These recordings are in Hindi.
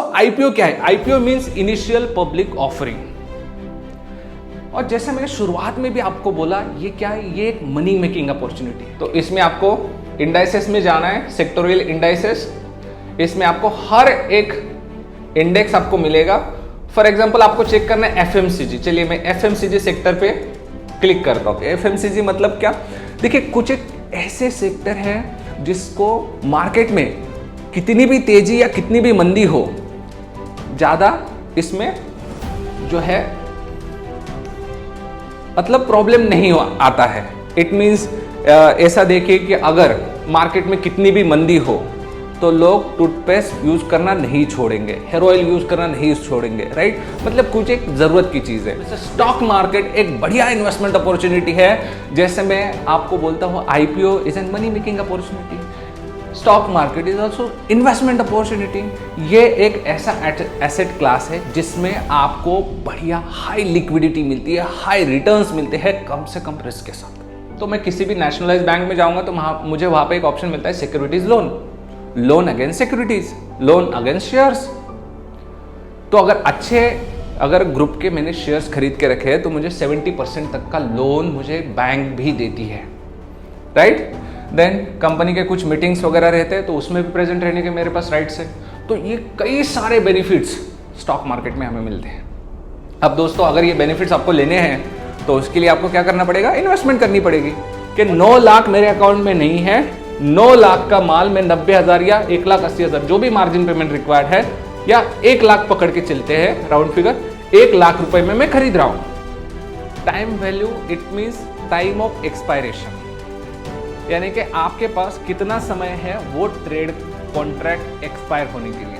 दोस्तों आईपीओ क्या है? IPO means initial public offering. और जैसे मैंने शुरुआत में भी आपको बोला, ये क्या है? ये एक मनी मेकिंग अपॉर्चुनिटी है। तो इसमें आपको इंडाइसेस में जाना है, सेक्टोरियल इंडाइसेस। इसमें आपको हर एक इंडेक्स आपको मिलेगा। फॉर एग्जांपल आपको चेक करना है एफएमसीजी। चलिए मैं एफएमसीजी सेक्टर पे क्लिक करता हूं। एफएमसीजी मतलब क्या? देखिए कुछ एक ऐसे सेक्टर है जिसको मार्केट में कितनी भी तेजी या कितनी भी मंदी हो, ज्यादा इसमें जो है मतलब प्रॉब्लम नहीं आता है। इट मींस ऐसा देखिए कि अगर मार्केट में कितनी भी मंदी हो तो लोग टूथपेस्ट यूज करना नहीं छोड़ेंगे, हेयर ऑयल यूज करना नहीं छोड़ेंगे, राइट? मतलब कुछ एक जरूरत की चीज है। स्टॉक मार्केट एक बढ़िया इन्वेस्टमेंट अपॉर्चुनिटी है। जैसे मैं आपको बोलता हूं IPO is an money making opportunity, stock market is also investment opportunity. ये एक ऐसा एसेट क्लास है जिसमें आपको बढ़िया हाई लिक्विडिटी मिलती है, हाई रिटर्न्स मिलते हैं कम से कम रिस्क के साथ। तो मैं किसी भी नेशनलाइज्ड बैंक में जाऊंगा तो मुझे वहां पे एक ऑप्शन मिलता है securities loan, loan against securities, loan against shares. तो अगर ग्रुप के मैंने शेयर्स खरीद के रखे हैं तो मुझे 70% तक का लोन मुझे बैंक भी देती है, राइट? देन कंपनी के कुछ मीटिंग्स वगैरह रहते हैं तो उसमें भी प्रेजेंट रहने के मेरे पास राइट्स है। तो ये कई सारे बेनिफिट्स स्टॉक मार्केट में हमें मिलते हैं। अब दोस्तों अगर ये बेनिफिट्स आपको लेने हैं तो उसके लिए आपको क्या करना पड़ेगा? इन्वेस्टमेंट करनी पड़ेगी। कि 9 लाख मेरे अकाउंट में नहीं है, 9 लाख का माल मैं 90,000 या 1,80,000 जो भी मार्जिन पेमेंट रिक्वायर्ड है, या 1 लाख पकड़ के चलते हैं राउंड फिगर, 1 लाख रुपए में मैं खरीद रहा हूं। Time value it means time of expiration, यानी कि आपके पास कितना समय है वो ट्रेड कॉन्ट्रैक्ट एक्सपायर होने के लिए।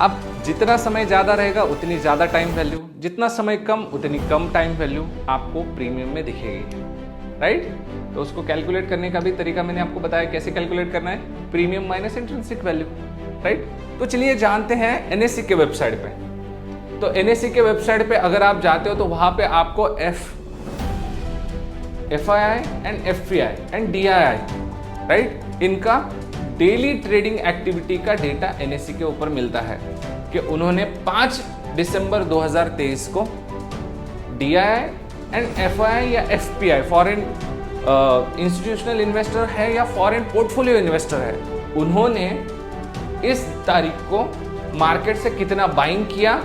अब जितना समय ज्यादा रहेगा उतनी ज्यादा टाइम वैल्यू, जितना समय कम उतनी कम टाइम वैल्यू आपको प्रीमियम में दिखेगी, राइट? तो उसको कैलकुलेट करने का भी तरीका मैंने आपको बताया कैसे कैलकुलेट करना है, premium minus intrinsic value, right? तो चलिए जानते हैं एनएससी के वेबसाइट पे। तो एनएससी के वेबसाइट पे अगर आप जाते हो तो वहां पे आपको FII and FPI and DII, right? इनका डेली ट्रेडिंग एक्टिविटी का डेटा एनएससी के ऊपर मिलता है कि उन्होंने 5 दिसंबर 2023 को DII एंड FII या FPI, फॉरेन इंस्टीट्यूशनल इन्वेस्टर है या फॉरेन पोर्टफोलियो इन्वेस्टर है, उन्होंने इस तारीख को मार्केट से कितना बाइंग किया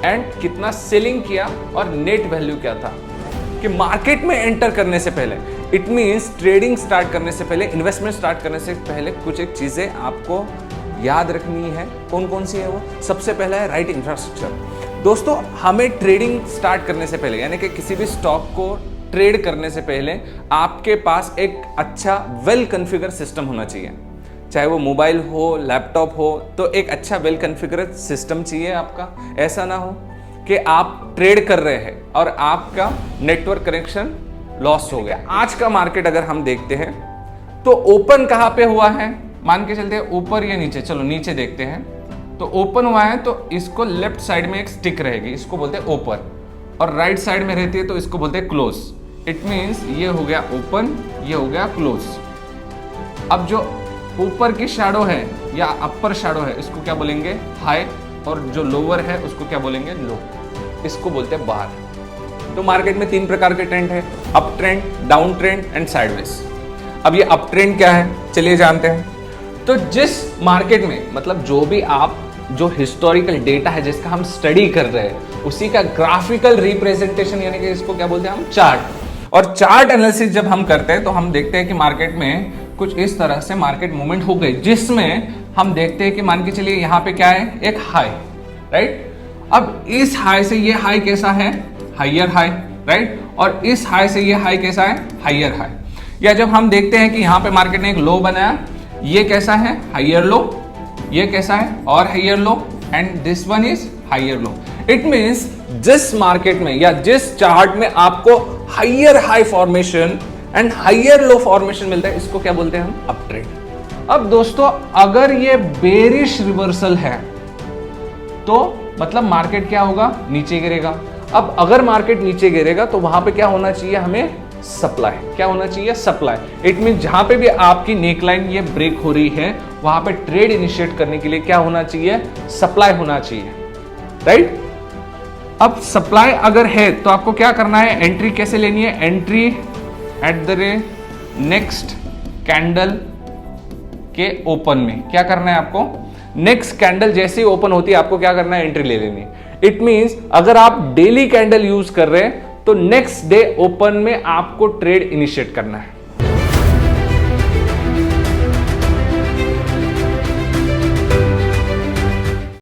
एंड कितना सेलिंग किया और नेट वैल्यू क्या था। कि मार्केट में एंटर करने से पहले, इट मींस ट्रेडिंग स्टार्ट करने से पहले, इन्वेस्टमेंट स्टार्ट करने से पहले कुछ एक चीजें आपको याद रखनी है। कौन कौन सी है वो? सबसे पहला है राइट इंफ्रास्ट्रक्चर। दोस्तों हमें ट्रेडिंग स्टार्ट करने से पहले, यानी कि किसी भी स्टॉक को ट्रेड करने से पहले आपके पास एक अच्छा वेल कॉन्फ़िगर सिस्टम होना चाहिए। चाहे वो मोबाइल हो, लैपटॉप हो, तो एक अच्छा वेल कॉन्फ़िगर सिस्टम चाहिए आपका। ऐसा ना हो कि आप ट्रेड कर रहे हैं और आपका नेटवर्क कनेक्शन लॉस हो गया। आज का मार्केट अगर हम देखते हैं तो ओपन कहाँ पे हुआ है? मान के चलते हैं ऊपर या नीचे। चलो नीचे देखते हैं। तो ओपन हुआ है तो इसको लेफ्ट साइड में एक स्टिक रहेगी, इसको बोलते हैं ओपन, और राइट साइड में रहती है तो इसको बोलते हैं क्लोज। इट मीन्स ये हो गया ओपन, ये हो गया क्लोज। अब जो ऊपर की शैडो है या अपर शैडो है इसको क्या बोलेंगे? हाई, और जो लोअर है उसको क्या बोलेंगे? लो। इसको बोलते हैं बार। तो मार्केट में 3 प्रकार के ट्रेंड है, up trend, down trend and sideways. अब ये अप ट्रेंड क्या है चलिए जानते हैं। तो जिस मार्केट में मतलब जो भी आप जो हिस्टोरिकल डेटा है जिसका हम स्टडी कर रहे हैं उसी का ग्राफिकल रिप्रेजेंटेशन, यानी कि इसको क्या बोलते हैं हम? चार्ट। और चार्ट एनालिसिस जब हम करते हैं तो हम देखते हैं कि मार्केट में कुछ इस तरह से मार्केट मूवमेंट हो गई, जिसमें हम देखते हैं कि मान के चलिए यहाँ पे क्या है? एक हाई, राइट? अब इस हाई से ये हाई कैसा है? Higher high, right? और इस हाई से ये हाई कैसा है? Higher high. या जब हम देखते हैं कि यहाँ पे मार्केट ने एक लो बनाया, ये कैसा है? Higher low. ये कैसा है? और higher low, and this one is higher low. It means जिस मार्केट में या जिस चार्ट में आपको higher high formation and higher low formation मिलता है इसको क्या बोलते हैं हम? Up trend. अब दोस्तों अगर ये बेरिश रिवर्सल है तो मतलब मार्केट क्या होगा? नीचे गिरेगा। अब अगर मार्केट नीचे गिरेगा तो वहां पे क्या होना चाहिए? हमें सप्लाई। क्या होना चाहिए? सप्लाई। इट मीन जहां पे भी आपकी नेकलाइन ये ब्रेक हो रही है वहां पे ट्रेड इनिशिएट करने के लिए क्या होना चाहिए? सप्लाई होना चाहिए, राइट? अब सप्लाई अगर है तो आपको क्या करना है? एंट्री कैसे लेनी है? Entry at the next candle के ओपन में। क्या करना है आपको? नेक्स्ट कैंडल जैसे ही ओपन होती है आपको क्या करना है? एंट्री ले लेनी है। इट मींस अगर आप डेली कैंडल यूज कर रहे हैं तो नेक्स्ट डे ओपन में आपको ट्रेड इनिशिएट करना है।